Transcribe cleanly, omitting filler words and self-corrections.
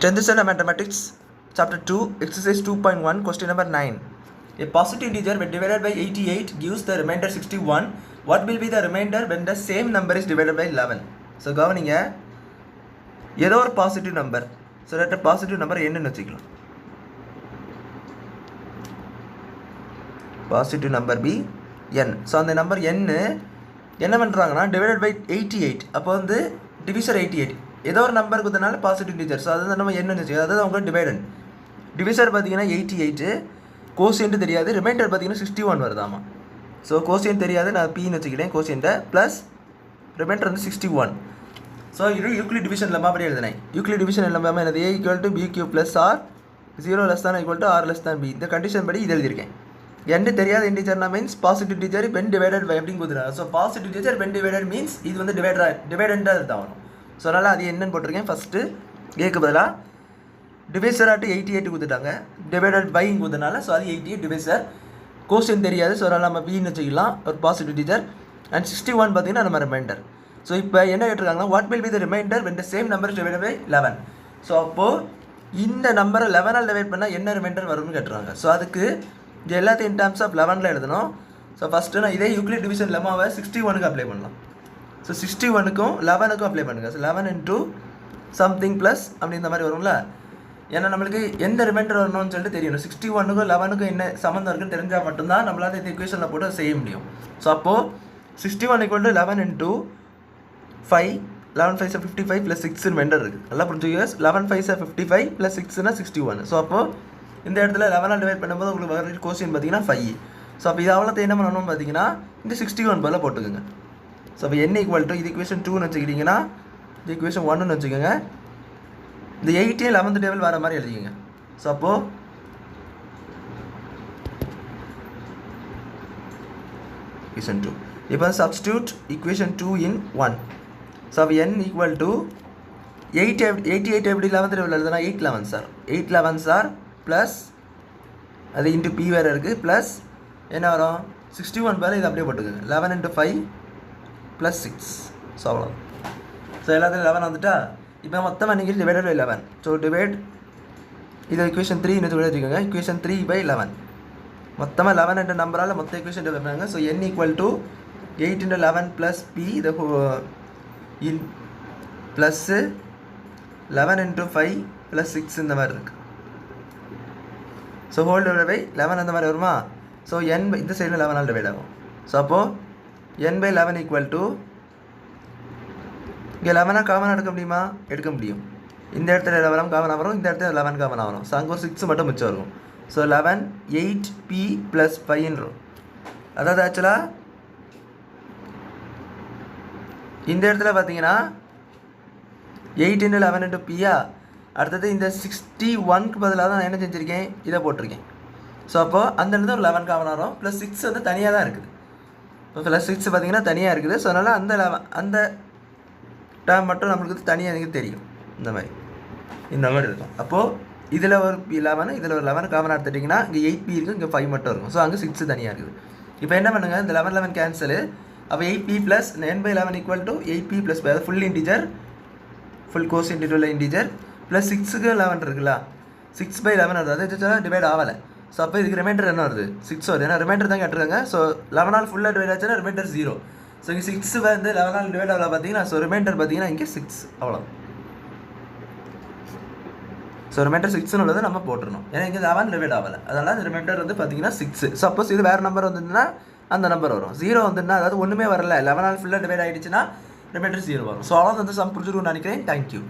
10th standard mathematics chapter 2 exercise 2.1 question number 9. A positive integer when divided by 88 gives the remainder 61. What will be the remainder when the same number is divided by 11? So கவனிங்க ஏதோ ஒரு positive number. So டேரக்டாக positive number என்னன்னு வச்சுக்கலாம். Positive number B என். So அந்த number என்ன பண்ணுறாங்கன்னா divided by 88. அப்போ வந்து டிவிசர் 88 ஏதோ ஒரு நம்பர் கொடுத்தனால பாசிட்டிவ் இன்டிஜர். ஸோ அது நம்ம என்னன்னு வச்சுக்கலாம். அதாவது அவங்க டிவைடன் டிவிசர் பார்த்தீங்கன்னா 88, கோசியன்ட்டு தெரியாது, ரிமைண்டர் பார்த்தீங்கன்னா 61 வருதாமா. ஸோ கோசியன் தெரியாது, நான் பின்னு வச்சுக்கிட்டேன் கோசியன்ட்டை, ப்ளஸ் ரிமைண்டர் வந்து 61. ஸோ இது யூக்ளிட் டிவிஷன் லெம்மா படி எழுதினேன். யூக்ளிட் டிவிஷன் லெம்மா என்னது? A equal to BQ plus R 0 less than equal to R less than B. இந்த கண்டிஷன் படி இது எழுதியிருக்கேன். எண்டு தெரியாத இன்டிஜர்னா means positive integer when divided by அப்படின்னு கொடுத்துருக்காங்க. So positive integer when divided means இது வந்து டிவைடண்டாக இருந்தாகணும். ஸோ அதனால் அது என்னன்னு போட்டிருக்கேன். ஃபஸ்ட்டு ஏக்கு பதிலாக டிவைசர் ஆட்டு 88 கொடுத்துட்டாங்க, டிவைடட் பைன்னு கொடுத்தனால ஸோ அது 88 டிவைசர். கோஷன் தெரியாது, ஸோ அதனால் நம்ம பின்னு வச்சுக்கலாம் ஒரு பாசிட்டிவ் இன்டிஜர். அண்ட் 61 பார்த்தீங்கன்னா நம்ம ரிமைண்டர். ஸோ இப்போ என்ன கேட்டிருக்காங்கன்னா what will be the remainder when the same number divided by 11. So அப்போது இந்த நம்பரை 11ஆல் டிவைட் பண்ணால் என்ன ரிமைண்டர் வரும்னு கேட்டுருக்காங்க. ஸோ அதுக்கு இது எல்லாத்தையும் இன் டேர்ம்ஸ் ஆஃப் 11ல் எழுதணும். ஸோ ஃபஸ்ட்டு நான் இதே யூக்ளிட் டிவிஷன் லெம்மாவை 61க்கு அப்ளை பண்ணலாம். ஸோ 61க்கும் 11க்கும் அப்ளை பண்ணுங்கள். ஸோ 11 இன்ட்டு சம்திங் ப்ளஸ் அப்படி இந்த மாதிரி வரும்ல. ஏன்னா நம்மளுக்கு எந்த ரிமைண்டர் வரணும்னு சொல்லிட்டு தெரியணும். 61க்கும் 11க்கும் என்ன சம்மந்தம் இருக்குன்னு தெரிஞ்சால் மட்டும்தான் நம்மளால் இந்த இக்குவேஷனில் போட்டு செய்ய முடியும். ஸோ அப்போது 61 equal to 11 into 5, 11 5 55 plus 6 remainder இருக்குது. நல்லா புரிஞ்சுக்க. 11 5 55 ப்ளஸ் 6னா 61. ஸோ அப்போது இந்த இடத்துல 11ஆல் டிவைட் பண்ணும்போது உங்களுக்கு வர கோஷன் பார்த்தீங்கன்னா 5. ஸோ அப்போ இது அவ்வளோத்தை என்ன பண்ணணும் பார்த்தீங்கன்னா இந்த 61 பதில் போட்டுக்கோங்க. ஸோ அப்போ n ஈக்குவல் டு இது இக்குவேஷன் 2ன்னு வச்சுக்கிட்டிங்கன்னா இது இக்குவேஷன் 1ன்னு வச்சுக்கோங்க. இந்த 8 11th டேபிள் வர மாதிரி எழுதிக்கோங்க. ஸோ அப்போது இக்குவேஷன் 2 இப்போ சப்ஸ்டியூட் இக்குவேஷன் 2 இன் 1. ஸோ அப்போ n ஈக்குவல் டு 88 எப்படி 11th டேபிள் எழுதுனா 8 11 சார் 8 11 சார் ப்ளஸ் அது இன்ட்டு பி வேறு இருக்குது, ப்ளஸ் என்ன வரும் 61 பேர் இது அப்படியே போட்டுக்கோங்க. 11 இன்ட்டு 5 ப்ளஸ் 6. ஸோ அவ்வளோ. ஸோ எல்லாத்தையும் 11 வந்துட்டா இப்போ மொத்தமாக நீங்கள் டிவைடட் பை 11. ஸோ டிவைட் இது இக்குவேஷன் 3 இன்னும் வச்சுக்கோங்க. இக்குவேஷன் 3 பை 11 மொத்தமாக 11 என்ற நம்பரால் மொத்த இக்குவேஷன் டிவைட் பண்ணுங்க. So n equal to 8 into 11 plus p இது இன் ப்ளஸ்ஸு 11 இன்ட்டு 5 ப்ளஸ் 6 இந்த மாதிரி இருக்குது. ஸோ ஹோல் டிவைட் பை 11 அந்த மாதிரி வருமா. ஸோ n இந்த சைடில் 11ஆல் டிவைட் ஆகும். ஸோ அப்போது n பை 11 ஈக்குவல் டு இங்கே 11ஆக காமனாக எடுக்க முடியுமா? எடுக்க முடியும். இந்த இடத்துல 11 காமனாக வரும், இந்த இடத்துல 11 காமனாக வரும். ஸோ அங்கே ஒரு 6 மட்டும் மிச்சம் இருக்கும். ஸோ 11 8p ப்ளஸ் 5 அதாவது ஆக்சுவலாக இந்த இடத்துல பார்த்தீங்கன்னா 8 இன்ட்டு 11 இன்ட்டு பியா. அடுத்தது இந்த 61க்கு பதிலாக தான் நான் என்ன செஞ்சுருக்கேன், இதை போட்டிருக்கேன். ஸோ அப்போது அந்த இடத்துல ஒரு 11 காமனாக வரும், ப்ளஸ் 6 வந்து தனியாக தான் இருக்குது. இப்போ ப்ளஸ் 6 பார்த்தீங்கன்னா தனியாக இருக்குது. ஸோ அதனால் அந்த டேர்ம் மட்டும் நம்மளுக்கு தனியாக எனக்கு தெரியும். இந்த மாதிரி இருக்கும். அப்போது இதில் ஒரு 11 இதில் ஒரு 11 காமனாக எடுத்துட்டிங்கன்னா இங்கே 8p இருக்குது, இங்கே 5 மட்டும் இருக்கும். ஸோ அங்கே 6 தனியாக இருக்குது. இப்போ என்ன பண்ணுங்கள், இந்த 11 11 கேன்சலு. அப்போ 8p plus n by 11 equal to 8p plus அதாவது ஃபுல் இன்டிஜர் ஃபுல் கோஸ் இன்டிஜுவல் இன்டிஜர் ப்ளஸ் 6க்கு 11 இருக்குல்ல, 6 பை 11 வருது. அது டிவைட் ஆகலை. ஸோ அப்போ இதுக்கு ரிமைண்டர் என்ன வருது 6 வருது. ஏன்னா ரிமைண்டர் தான் கேட்டிருக்காங்க. ஸோ 11ஆல் ஃபுல்லாக டிவைட் ஆச்சுன்னா ரிமைண்டர் 0. ஸோ இங்கே 6 வந்து 11ஆல் டிவைட் ஆகல பார்த்தீங்கன்னா. ஸோ ரிமைண்டர் பார்த்தீங்கன்னா இங்கே 6 அவ்வளோ. ஸோ ரிமைண்டர் 6ன்னு உள்ளதை நம்ம போட்டுருணும். ஏன்னா இங்கே 11 டிவைட் ஆகலை, அதனால் அந்த ரிமைண்டர் வந்து பார்த்தீங்கன்னா 6. சப்போஸ் இது வேறு நம்பர் வந்துருந்துன்னா அந்த நம்பர் வரும். 0 வந்துன்னா அதாவது ஒன்றுமே வரல, 11ஆல் ஃபுல்லாக டிவைட் ஆகிடுச்சுன்னா ரிமைண்டர் 0 வரும். ஸோ அவ்வளோ வந்து சம் புரிஞ்சுருக்குன்னு நினைக்கிறேன். தேங்க்யூ.